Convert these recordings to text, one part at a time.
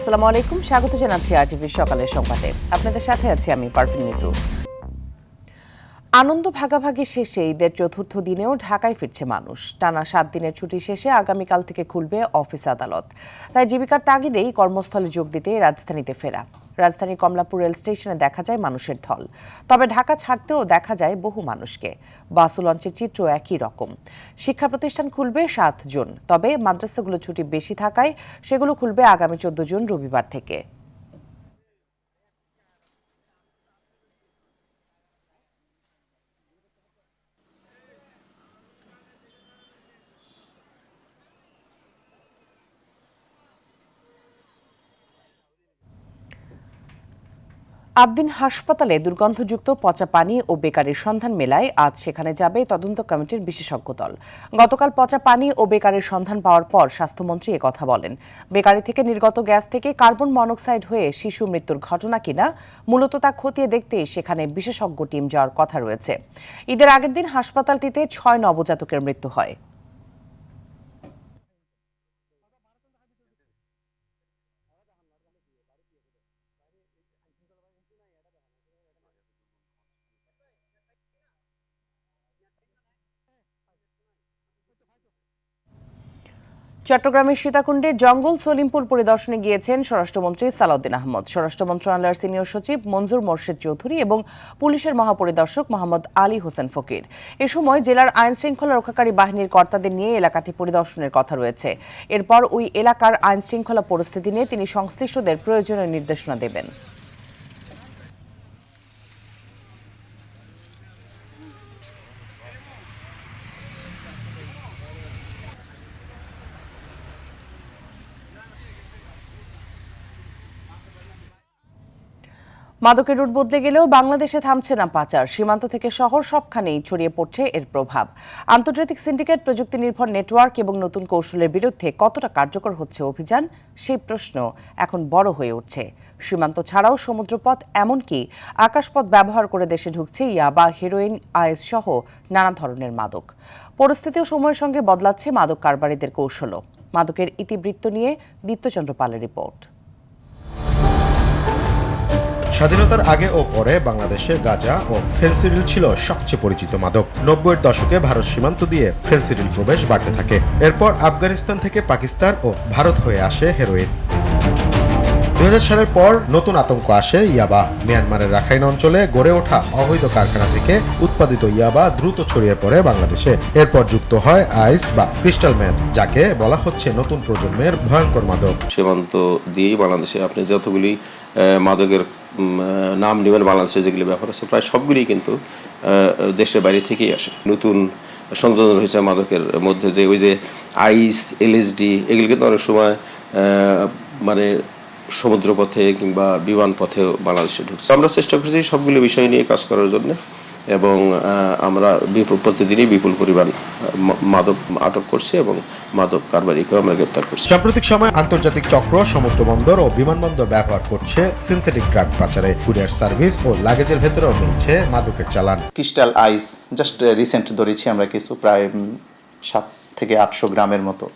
আসসালামু আলাইকুম, স্বাগত জানাচ্ছি আরটিভির সকালের সংবাদে। আপনাদের সাথে আছি আমি পারভিন মিতু। আনন্দ ভাগাভাগি শেষে ঈদের চতুর্থ দিনেও ঢাকায় ফিরছে মানুষ। টানা 7 দিনের ছুটি শেষে আগামীকাল থেকে খুলবে অফিস আদালত। তাই জীবিকার তাগিদেই কর্মস্থলে যোগ দিতে রাজধানীতে ফেরা। রাজধানীর কমলাপুর রেল স্টেশনে দেখা যায় মানুষের ঢল। তবে ঢাকা ছাড়তেও দেখা যায় বহু মানুষকে। বাস ও লঞ্চের চিত্র একই রকম। শিক্ষা প্রতিষ্ঠান খুলবে 7 জুন, তবে মাদ্রাসাগুলো ছুটি বেশি থাকায় সেগুলো খুলবে আগামী 14 জুন রবিবার থেকে। আবদিন হাসপাতালে দুর্গন্ধযুক্ত পচা পানি ও বেকারির সন্ধান মেলায় আজ সেখানে যাবে তদন্ত কমিটির বিশেষজ্ঞ দল। গতকাল পচা পানি ও বেকারির সন্ধান পাওয়ার পর স্বাস্থ্যমন্ত্রী একথা বলেন। বেকারি থেকে নির্গত গ্যাস থেকে কার্বন মনোক্সাইড হয়ে শিশু মৃত্যুর ঘটনা কিনা মূলত তা খতিয়ে দেখতে সেখানে বিশেষজ্ঞ টিম যাওয়ার কথা রয়েছে। ঈদের আগের দিন হাসপাতালটিতে 6 নবজাতকের মৃত্যু হয়। চট্টগ্রামের সীতাকুণ্ডে জঙ্গল সলিমপুর পরিদর্শনে গিয়েছেন স্বরাষ্ট্রমন্ত্রী সালাউদ্দিন আহমদ, স্বরাষ্ট্র মন্ত্রণালয়ের সিনিয়র সচিব মনজুর মোর্শেদ চৌধুরী এবং পুলিশের মহাপরিদর্শক মোহাম্মদ আলী হোসেন ফকির। এ সময় জেলার আইন শৃঙ্খলা রক্ষাকারী বাহিনীর কর্তাদের নিয়ে এলাকাটি পরিদর্শনের কথা রয়েছে। এরপর ওই এলাকার আইন শৃঙ্খলা পরিস্থিতি নিয়ে তিনি সংশ্লিষ্টদের প্রয়োজনীয় নির্দেশনা দেবেন। মাদকের রুট বদলে গেলেও বাংলাদেশে থামছে না পাচার। সীমান্ত থেকে শহর সবখানেই ছড়িয়ে পড়ছে এর প্রভাব। আন্তর্জাতিক সিন্ডিকেট, প্রযুক্তি নির্ভর নেটওয়ার্ক এবং নতুন কৌশলের বিরুদ্ধে কতটা কার্যকর হচ্ছে অভিযান, সেই প্রশ্ন এখন বড় হয়ে উঠছে। সীমান্ত ছাড়াও সমুদ্রপথ, এমনকি আকাশপথ ব্যবহার করে দেশে ঢুকছে ইয়াবা, হেরোইন, আইস সহ নানা ধরনের মাদক। পরিস্থিতিও সময়ের সঙ্গে বদলাচ্ছে মাদক কারবারিদের কৌশলও। মাদকের ইতিবৃত্ত নিয়ে দীপ্তচন্দ্র পালের রিপোর্ট। স্বাধীনতার আগে ও পরে বাংলাদেশে গাঁজা ও ফেনসিডিল ছিল সবচেয়ে পরিচিত মাদক। 90-এর দশকে ভারত সীমান্ত দিয়ে ফেনসিডিল প্রবেশ বাড়তে থাকে। এরপর আফগানিস্তান থেকে পাকিস্তান ও ভারত হয়ে আসে হেরোইন। 2000 সালের পর নতুন আতঙ্ক আসে ইয়াবা। মিয়ানমারের রাখাইন অঞ্চলে গড়ে ওঠা অবৈধ কারখানা থেকে উৎপাদিত ইয়াবা দ্রুত ছড়িয়ে পড়ে বাংলাদেশে। এরপর যুক্ত হয় আইস বা ক্রিস্টাল ম্যাথ, যাকে বলা হচ্ছে নতুন প্রজন্মের ভয়ঙ্কর মাদক। সীমান্ত দিয়েই বাংলাদেশে আপনি যতগুলি মাদকের নাম নেবেন বাংলাদেশে যেগুলি ব্যবহার হচ্ছে প্রায় সবগুলি কিন্তু দেশের বাইরে থেকেই আসে। নতুন সংযোজন হয়েছে মাদকের মধ্যে, যে ওই যে আইস, এলএসডি, এগুলি কিন্তু অনেক সময় মানে সমুদ্রপথে কিংবা বিমান পথেও বাংলাদেশে ঢুকছে। আমরা চেষ্টা করছি সবগুলো বিষয় নিয়ে কাজ করার জন্য, এবং আমরা প্রতিদিনই বিপুল পরিমাণ মাদক আটক করছি এবং মাদক কারবারিকেও আমরা গ্রেপ্তার করছি। সাম্প্রতিক সময় আন্তর্জাতিক চক্র সমুদ্র বন্দর ও বিমানবন্দর ব্যবহার করছে সিনথেটিক ড্রাগ পাচারে। কুরিয়ার সার্ভিস ও লাগেজের ভেতরেও মিলছে মাদকের চালান। ক্রিস্টাল আইস জাস্ট রিসেন্ট ধরেছি আমরা কিছু, প্রায় 7 থেকে 800 গ্রামের মতো।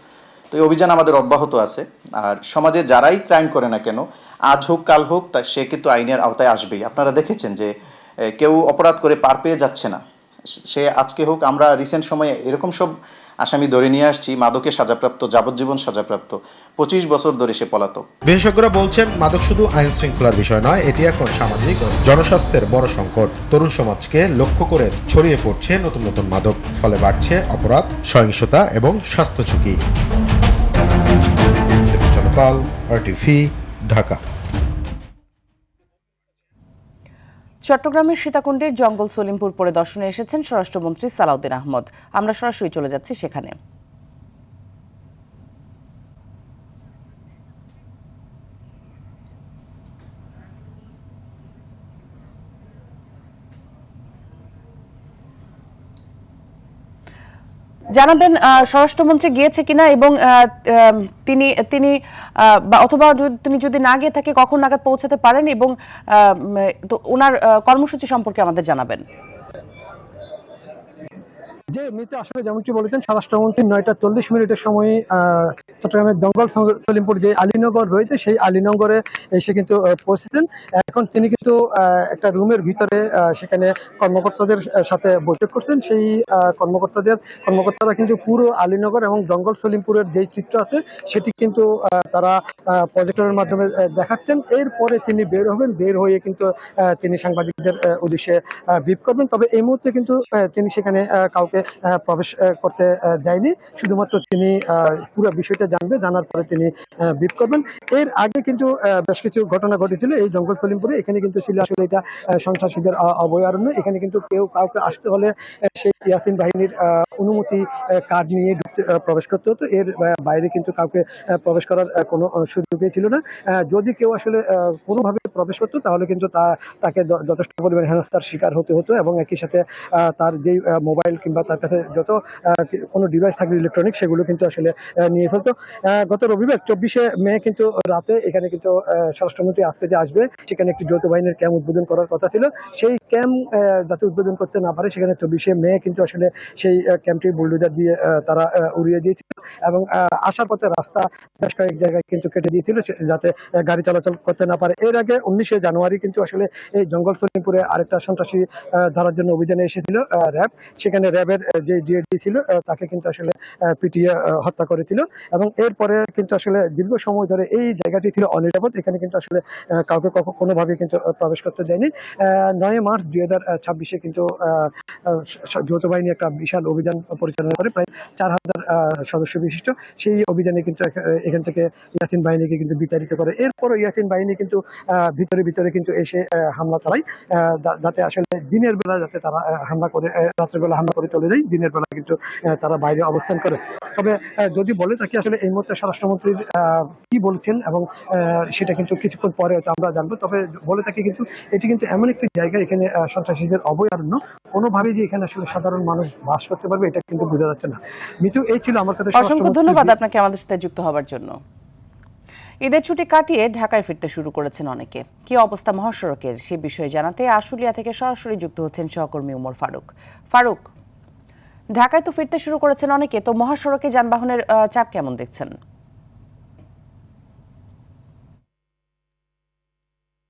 তো এই অভিযান আমাদের অব্যাহত আছে। আর সমাজে যারাই ক্রাইম করে না কেন, আজ হোক কাল হোক, তা সে কিন্তু আইনের আওতায় আসবেই। আপনারা দেখেছেন যে কেউ অপরাধ করে পার পেয়ে যাচ্ছে না, সে আজকে হোক। আমরা রিসেন্ট সময়ে এরকম সব আসামি ধরে নিয়ে আসছি, মাদকে সাজাপ্রাপ্ত, যাবজ্জীবন সাজাপ্রাপ্ত, 25 বছর ধরে সে পলাতক। বিশেষজ্ঞরা বলছেন মাদক শুধু আইন শৃঙ্খলার বিষয় নয়, এটি এখন সামাজিক ও জনস্বাস্থ্যের বড় সংকট। তরুণ সমাজকে লক্ষ্য করে ছড়িয়ে পড়ছে নতুন নতুন মাদক, ফলে বাড়ছে অপরাধ, সহিংসতা এবং স্বাস্থ্য ঝুঁকি। আরটিভি, ঢাকা। চট্টগ্রামের সীতাকুণ্ডের জঙ্গল সলিমপুর পরিদর্শনে এসেছেন স্বরাষ্ট্রমন্ত্রী সালাউদ্দিন আহমদ। আমরা সরাসরি চলে যাচ্ছি সেখানে। জানাবেন স্বরাষ্ট্রমন্ত্রী গিয়েছে কিনা, এবং তিনি তিনি অথবা তিনি যদি না গিয়ে থাকে কখন নাগাদ পৌঁছাতে পারেন, এবং ওনার কর্মসূচি সম্পর্কে আমাদের জানাবেন। যে এমনিতে আসলে যেমনটি বলেছেন স্বরাষ্ট্রমন্ত্রী 9টা 40 সময় চট্টগ্রামের জঙ্গল সলিমপুর যে আলীনগর রয়েছে সেই আলীনগরে এসে কিন্তু পৌঁছেছেন। এখন তিনি কিন্তু একটা রুমের ভিতরে সেখানে কর্মকর্তাদের সাথে বৈঠক করছেন। সেই কর্মকর্তারা কিন্তু পুরো আলীনগর এবং জঙ্গল সলিমপুরের যে চিত্র আছে সেটি কিন্তু তারা প্রজেক্টরের মাধ্যমে দেখাচ্ছেন। এরপরে তিনি বের হবেন, বের হয়ে কিন্তু তিনি সাংবাদিকদের উদ্দেশ্যে ব্রিফ করবেন। তবে এই মুহূর্তে কিন্তু তিনি সেখানে কাউকে প্রবেশ করতে দেয়নি, শুধুমাত্র তিনি পুরো বিষয়টা জানার পরে তিনি ব্রিফ করবেন। এর আগে কিন্তু বেশ কিছু ঘটনা ঘটেছিল এই জঙ্গল সলিমপুরে। এখানে কিন্তু ছিল আসলে এটা সন্ত্রাসীদের অভয়ারণ্য। এখানে কিন্তু কাউকে আসতে হলে সেই ইয়াসিন বাহিনীর অনুমতি কার্ড নিয়ে প্রবেশ করতে হতো। এর বাইরে কিন্তু কাউকে প্রবেশ করার কোনো সুযোগই ছিল না। যদি কেউ আসলে কোনোভাবে প্রবেশ করতো তাহলে কিন্তু তাকে যথেষ্ট পরিমাণে হেনস্থার শিকার হতে হতো এবং একই সাথে তার যেই মোবাইল কিংবা তার কাছে যত কোনো ডিভাইস থাকবে ইলেকট্রনিক সেগুলো কিন্তু আসলে নিয়ে ফেলতো। গত রবিবার 24শে মে কিন্তু রাতে এখানে কিন্তু স্বরাষ্ট্রমন্ত্রী আজকে যে আসবে সেখানে একটি যৌথ বাহিনীর ক্যাম্প উদ্বোধন করার কথা ছিল। সেই ক্যাম্প যাতে উদ্বোধন করতে না পারে সেখানে 24শে মে কিন্তু আসলে সেই ক্যাম্পটি বুলডোজার দিয়ে তারা উড়িয়ে দিয়েছিল এবং আসার পথে রাস্তা বেশ কয়েক জায়গায় কিন্তু কেটে দিয়েছিল যাতে গাড়ি চলাচল করতে না পারে। এর আগে 19শে জানুয়ারি কিন্তু আসলে এই জঙ্গল সলিমপুরে আরেকটা সন্ত্রাসী ধরার জন্য অভিযানে এসেছিল র্যাব। সেখানে র্যাবের যে ডিএডি ছিল তাকে কিন্তু আসলে পিটিয়ে হত্যা করেছিল এবং এরপরে কিন্তু আসলে দীর্ঘ সময় ধরে এই জায়গাটি ছিল অনিরাপদ। এখানে কিন্তু আসলে কাউকে কোনোভাবে কিন্তু প্রবেশ করতে দেয়নি। 9 মার্চ 2026 কিন্তু যৌথ বাহিনী একটা বিশাল অভিযান পরিচালনা করে, প্রায় 4000 সদস্য বিশিষ্ট। সেই অভিযানে কিন্তু এখান থেকে ইয়াসিন বাহিনীকে কিন্তু বিতাড়িত করে। এরপর ইয়াসিন বাহিনী কিন্তু ভিতরে কিন্তু এসে হামলা চালায়, যাতে আসলে দিনের বেলা যাতে তারা হামলা করে, রাত্রের বেলা হামলা করে চলে যায়, দিনের বেলা কিন্তু তারা বাইরে অবস্থান করে। তবে যদি বলে তাকে আসলে এই মুহূর্তে স্বরাষ্ট্রমন্ত্রীর কি বলছেন এবং সেটা কিন্তু কিছুক্ষণ পরে হয়তো আমরা জানবো। তবে বলে থাকি কিন্তু এটি কিন্তু এমন একটি জায়গা, এখানে সন্ত্রাসীদের অভয়ারণ্য, কোনোভাবেই যে এখানে আসলে সাধারণ মানুষ বাস করতে পারবে এটা কিন্তু বোঝা যাচ্ছে না। মিতু, এই ছিল আমার কাছে। অসংখ্য ধন্যবাদ আপনাকে আমাদের সাথে যুক্ত হওয়ার জন্য। ঈদের ছুটি কাটিয়ে ঢাকায় ফিরতে শুরু করেছেন অনেকে। কি অবস্থা মহাসড়কের সে বিষয়ে জানাতে আশুলিয়া থেকে সরাসরি যুক্ত হচ্ছেন সহকর্মী উমর ফারুক। ঢাকায় তো ফিরতে শুরু করেছেন অনেকে, তো মহাসড়কে যানবাহনের চাপ কেমন দেখছেন?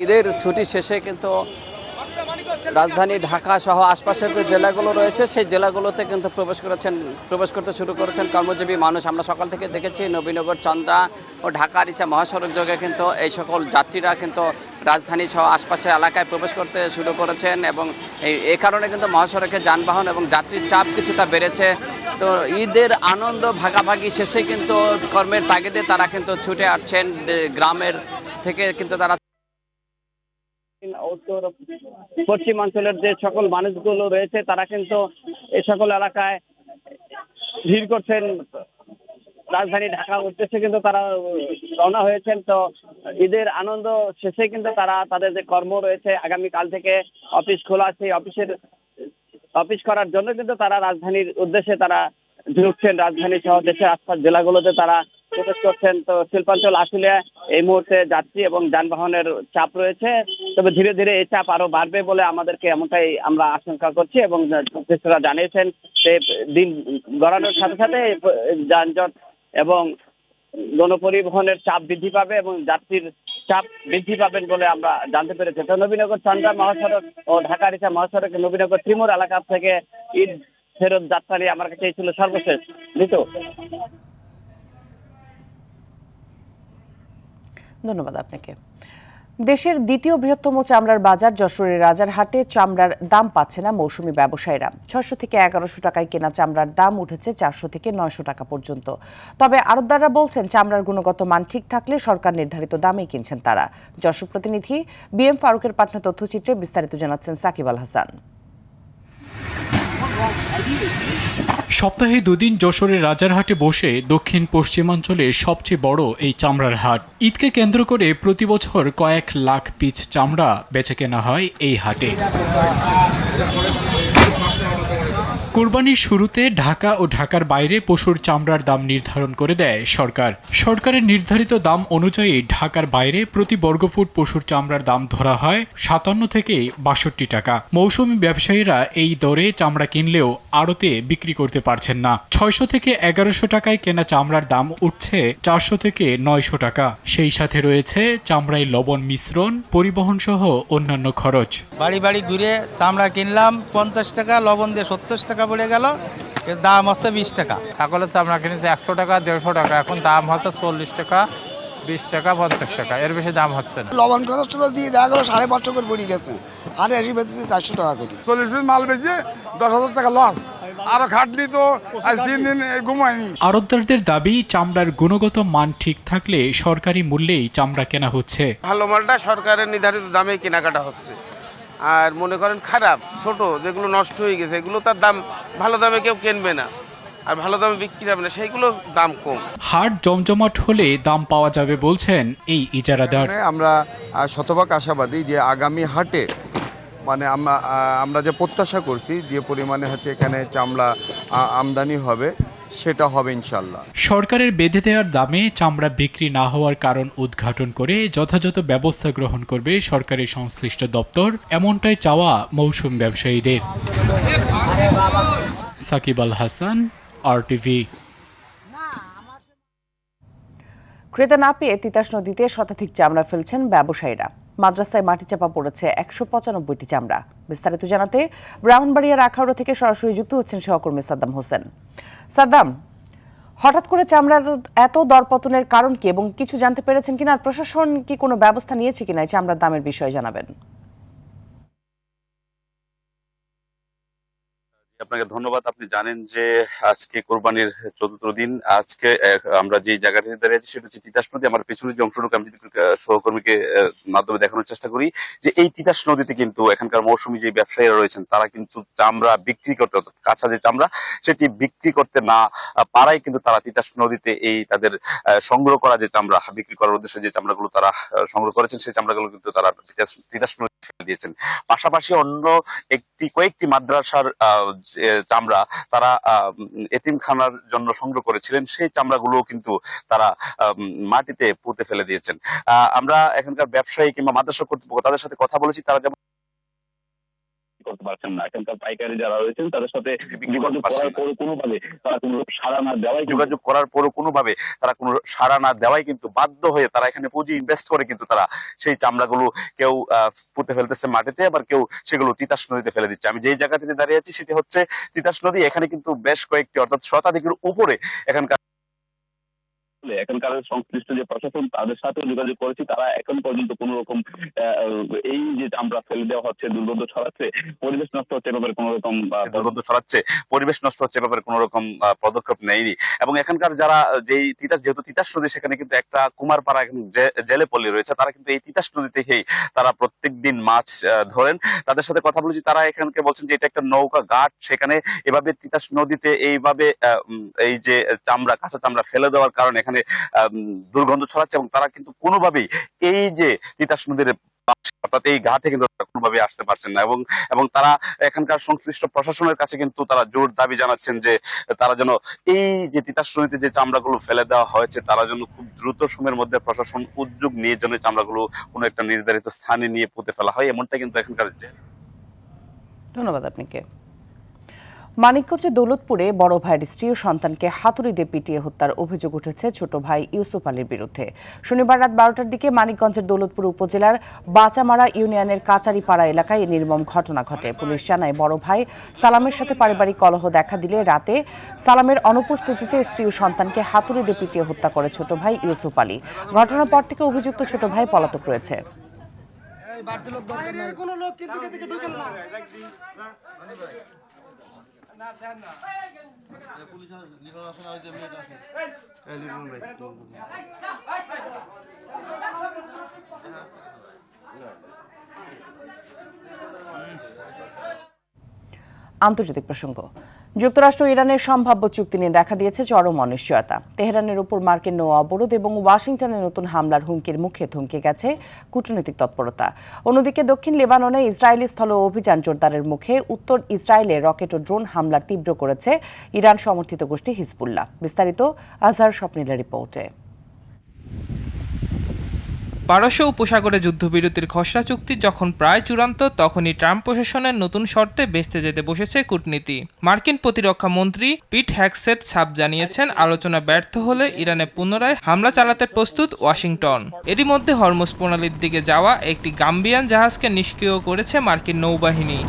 ঈদের ছুটি শেষে কিন্তু রাজধানী ঢাকা সহ আশপাশের যে জেলাগুলো রয়েছে সেই জেলাগুলোতে কিন্তু প্রবেশ করতে শুরু করেছেন কর্মজীবী মানুষ। আমরা সকাল থেকে দেখেছি নবীনগর, চন্দ্রা ও ঢাকা আরিচা মহাসড়ক যোগে কিন্তু এই সকল যাত্রীরা কিন্তু রাজধানী সহ আশপাশের এলাকায় প্রবেশ করতে শুরু করেছেন এবং এই কারণে কিন্তু মহাসড়কে যানবাহন এবং যাত্রীর চাপ কিছুটা বেড়েছে। তো ঈদের আনন্দ ভাগাভাগি শেষে কিন্তু কর্মের তাগিদে তারা কিন্তু ছুটে আসছেন গ্রামের থেকে, কিন্তু তারা উত্তর পশ্চিমাঞ্চলের যে সকল মানুষগুলো রয়েছে তারা কিন্তু এই সকল এলাকায় ভিড় করছেন। রাজধানী ঢাকার উদ্দেশ্যে কিন্তু তারা রওনা হয়েছেন। তো ঈদের আনন্দ শেষে কিন্তু তারা তাদের যে কর্ম রয়েছে, আগামীকাল থেকে অফিস খোলা, সেই অফিস করার জন্য কিন্তু তারা রাজধানীর উদ্দেশ্যে তারা ঢুকছেন। রাজধানী সহ দেশের আশপাশ জেলাগুলোতে তারা প্রবেশ করছেন। তো শিল্পাঞ্চল আশুলিয়া এই মুহূর্তে যাত্রী এবং যানবাহনের চাপ রয়েছে, তবে ধীরে ধীরে এই চাপ আরো বাড়বে বলে আমাদেরকে এমনটাই আমরা আশঙ্কা করছি এবং সংশ্লিষ্টরা জানিয়েছেন যে দিন গড়ানোর সাথে সাথে যানজট এবং গণপরিবহনের চাপ বৃদ্ধি পাবে এবং যাত্রীর চাপ বৃদ্ধি পাবেন বলে আমরা জানতে পেরেছি। তো নবীনগর চন্দ্রা মহাসড়ক ও ঢাকা আরিচা মহাসড়কে নবীনগর ত্রিমোর এলাকা থেকে ঈদ ফেরত যাত্রা নিয়ে আমার কাছে এই ছিল সর্বশেষ। ধন্যবাদ আপনাকে। দেশের দ্বিতীয় বৃহত্তম চামড়ার বাজার যশোরের রাজারহাটে চামড়ার দাম পাচ্ছে না মৌসুমী ব্যবসায়ীরা। 600 থেকে 1100 টাকায় কেনা চামড়ার দাম উঠেছে 400 থেকে 900 টাকা পর্যন্ত। তবে আড়তদাররা বলছেন চামড়ার গুণগত মান ঠিক থাকলে সরকার নির্ধারিত দামেই কিনছেন তারা। যশোর প্রতিনিধি বিএম ফারুকের পাঠানো তথ্যচিত্রে বিস্তারিত জানাচ্ছেন সাকিব আল হাসান। সপ্তাহে 2 দিন যশোরের রাজারহাটে বসে দক্ষিণ পশ্চিমাঞ্চলের সবচেয়ে বড় এই চামড়ার হাট। ঈদকে কেন্দ্র করে প্রতি বছর কয়েক লাখ পিস চামড়া বেচে কেনা হয় এই হাটে। কোরবানির শুরুতে ঢাকা ও ঢাকার বাইরে পশুর চামড়ার দাম নির্ধারণ করে দেয় সরকার। সরকারের নির্ধারিত দাম অনুযায়ী ঢাকার বাইরে প্রতি বর্গফুট পশুর চামড়ার দাম ধরা হয় 57 থেকে 62 টাকা। মৌসুমী ব্যবসায়ীরা এই দরে চামড়া কিনলেও আড়তে বিক্রি করতে পারছেন না। 600 থেকে 1100 টাকায় কেনা চামড়ার দাম উঠছে 400 থেকে 900 টাকা। সেই সাথে রয়েছে চামড়ায় লবণ মিশ্রণ, পরিবহন সহ অন্যান্য খরচ। বাড়ি বাড়ি ঘুরে চামড়া কিনলাম 50 টাকা, লবণ দিয়ে 70 টাকা পড়ে গেল, এর দাম হচ্ছে 20 টাকা। ছাগলের চামড়া কিনেছে 100 টাকা 150 টাকা, এখন দাম হচ্ছে 40 টাকা 20 টাকা 50 টাকা, এর বেশি দাম হচ্ছে না। লবণ খরচটা দিয়ে দেখা গেলো 550 করে পড়ে গেছে, আর এসে বেঁচেছে 400 টাকা করে। 40 পিস মাল বেশি 10,000 টাকা লস, আর খাটনি তো আজ 3 দিন ঘুমায়নি। আড়তদারদের দাবি, চামড়ার গুণগত মান ঠিক থাকলে সরকারি মূল্যেই চামড়া কেনা হচ্ছে। ভালো মালটা সরকারের নির্ধারিত দামে কেনাকাটা হচ্ছে, আর মনে করেন খারাপ ছোট যেগুলো নষ্ট হয়ে গেছে এগুলো তার দাম ভালো দামে কেউ কিনবে না, আর ভালো দামে বিক্রি হবে না, সেইগুলো দাম কম। হাট জমজমাট হলে দাম পাওয়া যাবে বলছেন এই ইজারাদার। আমরা শতভাগ আশাবাদী যে আগামী হাটে মানে আমরা যে প্রত্যাশা করছি যে পরিমাণে হচ্ছে এখানে চামড়া আমদানি হবে সেটা হবে ইনশাল্লাহ। সরকারের বেঁধে দেওয়ার দামে চামড়া বিক্রি না হওয়ার কারণ উদ্ঘাটন করে যথাযথ ব্যবস্থা গ্রহণ করবে সরকারি সংশ্লিষ্ট দপ্তর, এমনটাই চাওয়া মৌসুম ব্যবসায়ীদের। সাকিব আল হাসান, RTV। ক্রেতা না পেয়ে তিতাস নদীতে শতাধিক চামড়া ফেলছেন ব্যবসায়ীরা। মাদ্রাসায় মাটি চাপা পড়েছে 195টি চামড়া। বিস্তারিত জানাতে ব্রাহ্মণবাড়িয়ার আখাউড়া থেকে সরাসরি যুক্ত হচ্ছেন সহকর্মী সাদ্দাম হোসেন। সাদ্দাম, হঠাৎ করে চামড়া এত দরপতনের কারণ কি এবং কিছু জানতে পেরেছেন কিনা, আর প্রশাসন কি কোনো ব্যবস্থা নিয়েছে কিনা এই চামড়ার দামের বিষয়ে জানাবেন। আপনাকে ধন্যবাদ। আপনি জানেন যে আজকে কোরবানির চতুর্থ দিন। আজকে আমরা যে জায়গাটিতে দাঁড়িয়ে আছি সেটা হচ্ছে তিতাস নদী। আমার পেছনে যে অংশটুকু আমি যদি সহকর্মীকে মাধ্যমে দেখানোর চেষ্টা করি যে এই তিতাস নদীতে কিন্তু এখানকার মৌসুমী যে ব্যবসায়ীরা রয়েছেন তারা কিন্তু চামড়া বিক্রি করতে, অর্থাৎ কাঁচা যে চামড়া সেটি বিক্রি করতে না পারায় কিন্তু তারা তিতাস নদীতে এই তাদের সংগ্রহ করা যে চামড়া বিক্রি করার উদ্দেশ্যে যে চামড়াগুলো তারা সংগ্রহ করেছেন সেই চামড়াগুলো কিন্তু তারা তিতাস নদীতে ফেলে দিয়েছেন। পাশাপাশি অন্য কয়েকটি মাদ্রাসার চামড়া তারা এতিমখানার জন্য সংগ্রহ করেছিলেন, সেই চামড়াগুলো কিন্তু তারা মাটিতে পুঁতে ফেলে দিয়েছেন। আমরা এখানকার ব্যবসায়ী কিংবা মাদ্রাসা কর্তৃপক্ষ তাদের সাথে কথা বলেছি, তারা যেমন করতে পারছেন না। এখানকার পাইকারি যারা রয়েছেন তাদের সাথে যোগাযোগ করার পরও কোনোভাবে তারা কোনো সাড়া না দেওয়াই কিন্তু বাধ্য হয়ে তারা এখানে পুঁজি ইনভেস্ট করে কিন্তু তারা সেই চামড়াগুলো কেউ পুঁতে ফেলতেছে মাটিতে, আবার কেউ সেগুলো তিতাস নদীতে ফেলে দিচ্ছে। আমি যেই জায়গা থেকে দাঁড়িয়ে আছি সেটি হচ্ছে তিতাস নদী। এখানে কিন্তু বেশ কয়েকটি, অর্থাৎ শতাধিকের উপরে এখানকার সংশ্লিষ্ট যে প্রশাসন তাদের সাথে যোগাযোগ করেছি, তারা এখন পর্যন্ত কোন রকম এই যে চামড়া ফেলে দেওয়া হচ্ছে, দুর্গন্ধ ছড়াচ্ছে, পরিবেশ নষ্ট হচ্ছে এভাবে কোনো রকম পদক্ষেপ নেয়নি। এবং এখানকার যারা যেহেতু তিতাস নদী, সেখানে কিন্তু একটা কুমারপাড়া জেলে পল্লী রয়েছে, তারা কিন্তু এই তিতাস নদী থেকেই তারা প্রত্যেক দিন মাছ ধরেন। তাদের সাথে কথা বলেছি, তারা এখানকে বলছেন যে এটা একটা নৌকা ঘাট, সেখানে এভাবে তিতাস নদীতে এইভাবে এই যে কাঁচা চামড়া ফেলে দেওয়ার কারণে এখানে দুর্গন্ধ ছড়াচ্ছে, এবং তারা কিন্তু কোনোভাবেই এই যে তিতাস নদীর অর্থাৎ এই ঘাটে কিন্তু কোনোভাবে আসতে পারছেন না। এবং তারা এখানকার সংশ্লিষ্ট প্রশাসনের কাছে কিন্তু তারা জোর দাবি জানাচ্ছেন যে তারা যেন এই যে তিতাস নদীতে যে চামড়াগুলো ফেলে দেওয়া হয়েছে তারা যেন খুব দ্রুত সময়ের মধ্যে প্রশাসন উদ্যোগ নিয়ে যেন চামড়াগুলো কোনো একটা নির্ধারিত স্থানে নিয়ে পুঁতে ফেলা হয়, এমনটা কিন্তু এখানকার। ধন্যবাদ আপনাকে। মানিকগঞ্জের দৌলতপুরে বড় ভাইয়ের স্ত্রী ও সন্তানকে হাতুড়ি দিয়ে পিটিয়ে হত্যার অভিযোগ উঠেছে ছোট ভাই ইউসুফ আলীর বিরুদ্ধে। শনিবার রাত 12টার দিকে মানিকগঞ্জের দৌলতপুর উপজেলার বাচামারা ইউনিয়নের কাচারিপাড়া এলাকায় এই নির্মম ঘটনা ঘটে। পুলিশ জানায়, বড় ভাই সালামের সাথে পারিবারিক কলহ দেখা দিলে রাতে সালামের অনুপস্থিতিতে স্ত্রী ও সন্তানকে হাতুড়ি দিয়ে পিটিয়ে হত্যা করে ছোট ভাই ইউসুফ আলী। ঘটনার পর থেকে অভিযুক্ত ছোট ভাই পলাতক রয়েছে। আন্তর্জাতিক প্রসঙ্গ। যুক্তরাষ্ট্র ইরানের সম্ভাব্য চুক্তি নিয়ে দেখা দিয়েছে চরম অনিশ্চয়তা। তেহরানের উপর মার্কিন নৌ অবরোধ এবং ওয়াশিংটনের নতুন হামলার হুমকির মুখে থমকে গেছে কূটনৈতিক তৎপরতা। অন্যদিকে দক্ষিণ লেবাননে ইসরায়েলি স্থল অভিযান জোরদারের মুখে উত্তর ইসরায়েলে রকেট ও ড্রোন হামলার তীব্র করেছে ইরান সমর্থিত গোষ্ঠী হিজবুল্লাহ। বিস্তারিত আজহার স্বপ্নিলের রিপোর্টে। পারস্য উপসাগরে যুদ্ধবিরতির খসড়া চুক্তি যখন প্রায় চূড়ান্ত, তখনই ট্রাম্প প্রশাসনের নতুন শর্তে বেঁচতে যেতে বসেছে কূটনীতি। মার্কিন প্রতিরক্ষা মন্ত্রী পিট হ্যাগসেট সাফ জানিয়েছেন, আলোচনা ব্যর্থ হলে ইরানে পুনরায় হামলা চালাতে প্রস্তুত ওয়াশিংটন। এরই মধ্যে হরমুজ প্রণালীর দিকে যাওয়া একটি গাম্বিয়ান জাহাজকে নিষ্ক্রিয় করেছে মার্কিন নৌবাহিনী।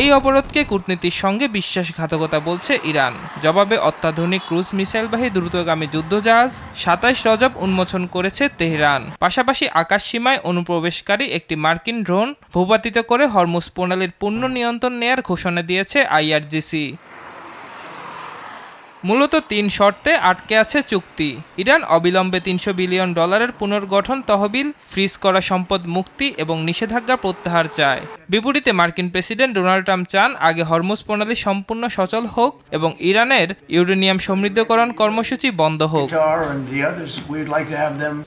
এই অবরোধকে কূটনীতির সঙ্গে বিশ্বাসঘাতকতা বলছে ইরান। জবাবে অত্যাধুনিক ক্রুজ মিসাইলবাহী দ্রুতগামী যুদ্ধজাহাজ ২৭ রজব উন্মোচন করেছে তেহরান। পাশাপাশি আকাশসীমায় অনুপ্রবেশকারী একটি মার্কিন ড্রোন ভূপাতিত করে হরমুজ প্রণালীর পূর্ণ নিয়ন্ত্রণ নেয়ার ঘোষণা দিয়েছে আইআরজিসি। মূলত ৩ শর্তে আটকে আছে চুক্তি। ইরান অবিলম্বে $৩০০ বিলিয়ন পুনর্গঠন তহবিল, ফ্রিজ করা সম্পদ মুক্তি এবং নিষেধাজ্ঞা প্রত্যাহার চায়। বিপরীতে মার্কিন প্রেসিডেন্ট ডোনাল্ড ট্রাম্প চান আগে হরমুজ প্রণালী সম্পূর্ণ সচল হোক এবং ইরানের ইউরেনিয়াম সমৃদ্ধকরণ কর্মসূচি বন্ধ হোক।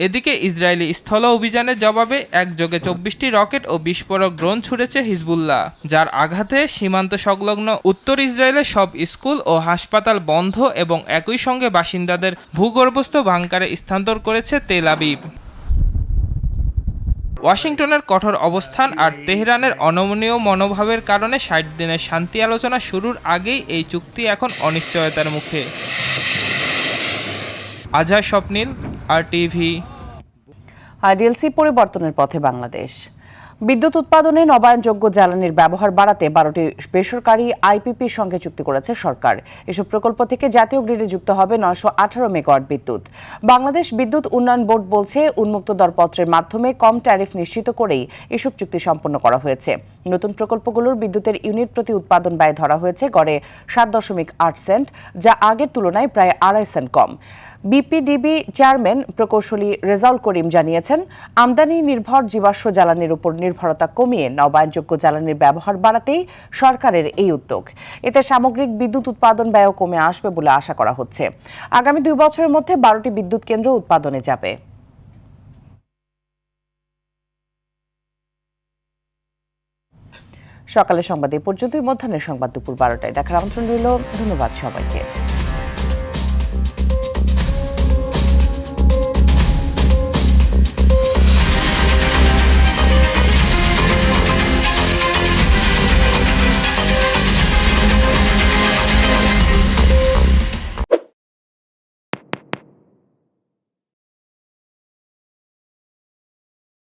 এদিকে ইসরায়েলি স্থল অভিযানের জবাবে একযোগে ২৪টি রকেট ও বিস্ফোরক ড্রোন ছুড়েছে হিজবুল্লাহ, যার আঘাতে সীমান্ত সংলগ্ন উত্তর ইসরায়েলের সব স্কুল ও হাসপাতাল বন্ধ এবং একই সঙ্গে বাসিন্দাদের ভূগর্ভস্থ বাংকারে স্থানান্তর করেছে তেল আবিব। ওয়াশিংটনের কঠোর অবস্থান আর তেহরানের অনমনীয় মনোভাবের কারণে ৬০ দিনের শান্তি আলোচনা শুরুর আগেই এই চুক্তি এখন অনিশ্চয়তার মুখে। আজহার স্বপ্নিল, RTV। আইডিএলসি পরিবর্তনের পথে বাংলাদেশ। বিদ্যুৎ উৎপাদনে নবায়নযোগ্য জ্বালানির ব্যবহার বাড়াতে ১২টি বেসরকারি আইপিপির সঙ্গে চুক্তি করেছে সরকার। এসব প্রকল্প থেকে জাতীয় গ্রিডে যুক্ত হবে ৯১৮ মেগাওয়াট বিদ্যুৎ। বাংলাদেশ বিদ্যুৎ উন্নয়ন বোর্ড বলছে, উন্মুক্ত দরপত্রের মাধ্যমে কম ট্যারিফ নিশ্চিত করেই এসব চুক্তি সম্পন্ন করা হয়েছে। নতুন প্রকল্পগুলোর বিদ্যুতের ইউনিট প্রতি উৎপাদন ব্যয় ধরা হয়েছে গড়ে ৭.৮ সেন্ট, যা আগের তুলনায় প্রায় ২.৫ সেন্ট কম। বিপিডিবি চেয়ারম্যান প্রকৌশলী রেজাউল করিম জানিয়েছেন, আমদানি নির্ভর জীবাশ্ম জ্বালানির উপর নির্ভরতা কমিয়ে নবায়নযোগ্য জ্বালানির ব্যবহার বাড়াতেই সরকারের এই উদ্যোগ। এতে সামগ্রিক বিদ্যুৎ উৎপাদন ব্যয় কমে আসবে বলে আশা করা হচ্ছে। আগামী ২ বছরের মধ্যে ১২টি বিদ্যুৎ কেন্দ্র উৎপাদনে যাবে। সকালের সংবাদ এ পর্যন্তই। মধ্যাহ্নের সংবাদ দুপুর ১২টায় দেখার আমন্ত্রণ রইল। ধন্যবাদ সবাইকে।